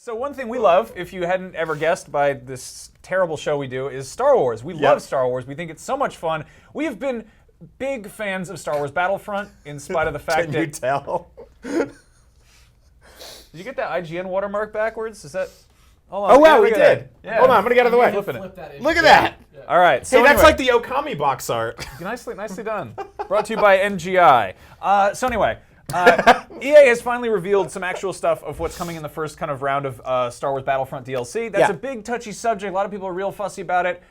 So one thing we love, if you hadn't ever guessed by this terrible show we do, is Star Wars. We love Star Wars. We think it's so much fun. We have been big fans of Star Wars Battlefront, in spite of the fact Can you tell? Did you get that IGN watermark backwards? Is that... Hold on. Oh, wow, we did. Yeah. Hold on, I'm going to get out of the way. Look at that. Yeah. All right. So hey, that's anyway. like the Okami box art. Nicely done. Brought to you by NGI. So anyway, EA has finally revealed some actual stuff of what's coming in the first kind of round of Star Wars Battlefront DLC. That's a big, touchy subject. A lot of people are real fussy about it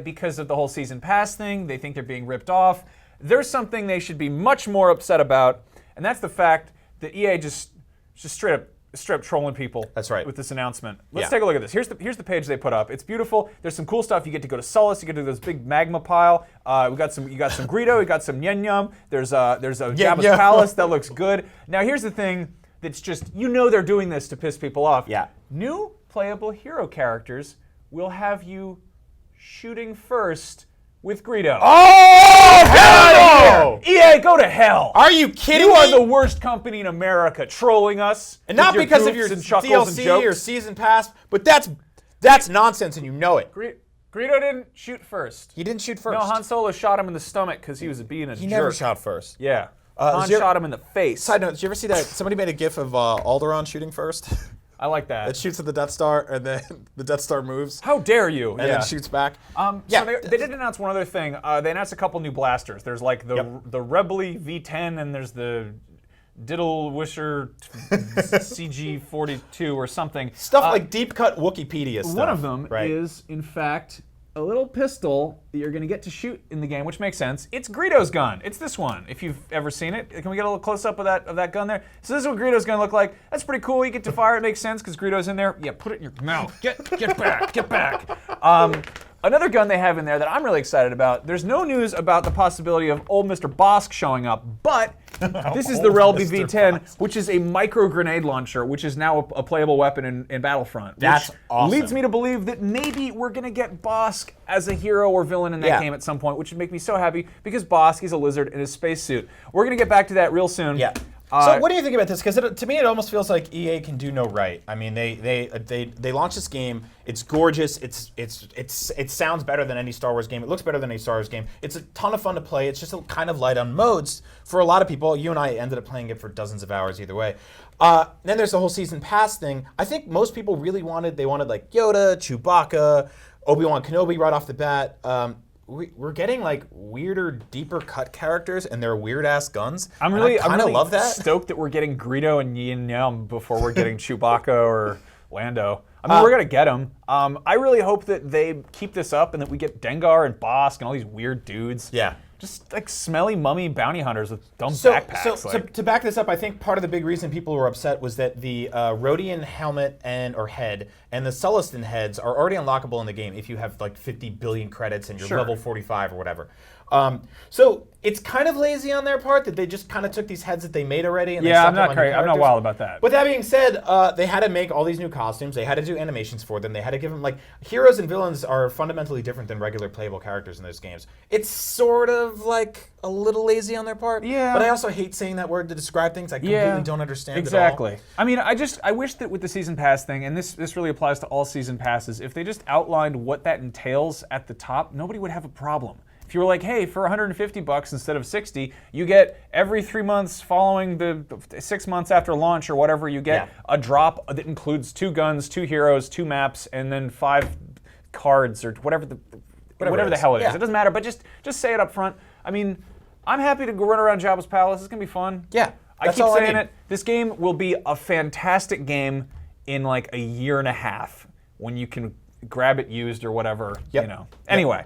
because of the whole season pass thing. They think they're being ripped off. There's something they should be much more upset about, and that's the fact that EA just straight up trolling people. That's right. With this announcement. Let's take a look at this. Here's the page they put up. It's beautiful. There's some cool stuff. You get to go to Sullust. You get to this big magma pile. You got some Greedo. You got some Yen Yum. There's a Jabba's palace that looks good. Now here's the thing that's just, they're doing this to piss people off. Yeah. New playable hero characters will have you shooting first with Greedo. Oh, hell no! EA, go to hell. Are you kidding me? You are me? the worst company in America, trolling us. And not because of your DLC or season pass, but that's nonsense, and you know it. Greedo didn't shoot first. He didn't shoot first. No, Han Solo shot him in the stomach because he was being a jerk. He never shot first. Yeah. Han shot him in the face. Side note, did you ever see that? Somebody made a gif of Alderaan shooting first. I like that. It shoots at the Death Star, and then the Death Star moves. How dare you? And then shoots back. So they did announce one other thing. They announced a couple new blasters. There's like the Rebel V10, and there's the Diddle Wisher CG42 or something. Stuff like deep cut Wikipedia stuff. One of them is, in fact, a little pistol that you're going to get to shoot in the game, which makes sense. It's Greedo's gun. It's this one, if you've ever seen it. Can we get a little close-up of that gun there? So this is what Greedo's going to look like. That's pretty cool. You get to fire. It makes sense because Greedo's in there. Yeah, put it in your mouth. Get back. Get back. Another gun they have in there that I'm really excited about, there's no news about the possibility of old Mr. Bosk showing up, but this is the Rebel V10, which is a micro grenade launcher, which is now a playable weapon in Battlefront. That's awesome. Leads me to believe that maybe we're going to get Bosk as a hero or villain in that game at some point, which would make me so happy because Bosk is a lizard in his spacesuit. We're going to get back to that real soon. Yeah. So what do you think about this? Because to me, it almost feels like EA can do no right. I mean, they launched this game. It's gorgeous. It sounds better than any Star Wars game. It looks better than any Star Wars game. It's a ton of fun to play. It's just kind of light on modes for a lot of people. You and I ended up playing it for dozens of hours either way. Then there's the whole season pass thing. I think most people really wanted like Yoda, Chewbacca, Obi-Wan Kenobi right off the bat. We're getting like weirder, deeper cut characters and their weird ass guns. I'm really love that. Stoked that we're getting Greedo and Yin Yum before we're getting Chewbacca or Lando. I mean, we're gonna get them. I really hope that they keep this up and that we get Dengar and Bosk and all these weird dudes. Yeah. Just like smelly mummy bounty hunters with dumb backpacks. So to back this up, I think part of the big reason people were upset was that the Rodian helmet or head and the Sullustan heads are already unlockable in the game if you have like 50 billion credits and you're level 45 or whatever. So it's kind of lazy on their part that they just kind of took these heads that they made already. And I'm not wild about that. But that being said, they had to make all these new costumes. They had to do animations for them. They had to give them like heroes and villains are fundamentally different than regular playable characters in those games. It's sort of like a little lazy on their part. Yeah. But I also hate saying that word to describe things I completely don't understand exactly. at all. I mean, I wish that with the season pass thing, and this really applies to all season passes, if they just outlined what that entails at the top, nobody would have a problem. If you were like, hey, for $150 instead of $60, you get every 3 months following the 6 months after launch or whatever, you get a drop that includes 2 guns, 2 heroes, 2 maps, and then 5 cards or whatever the hell it is. It doesn't matter, but just say it up front. I mean, I'm happy to go run around Jabba's palace. It's gonna be fun. Yeah, I keep saying it. This game will be a fantastic game in like a year and a half when you can grab it used or whatever. You know. Anyway.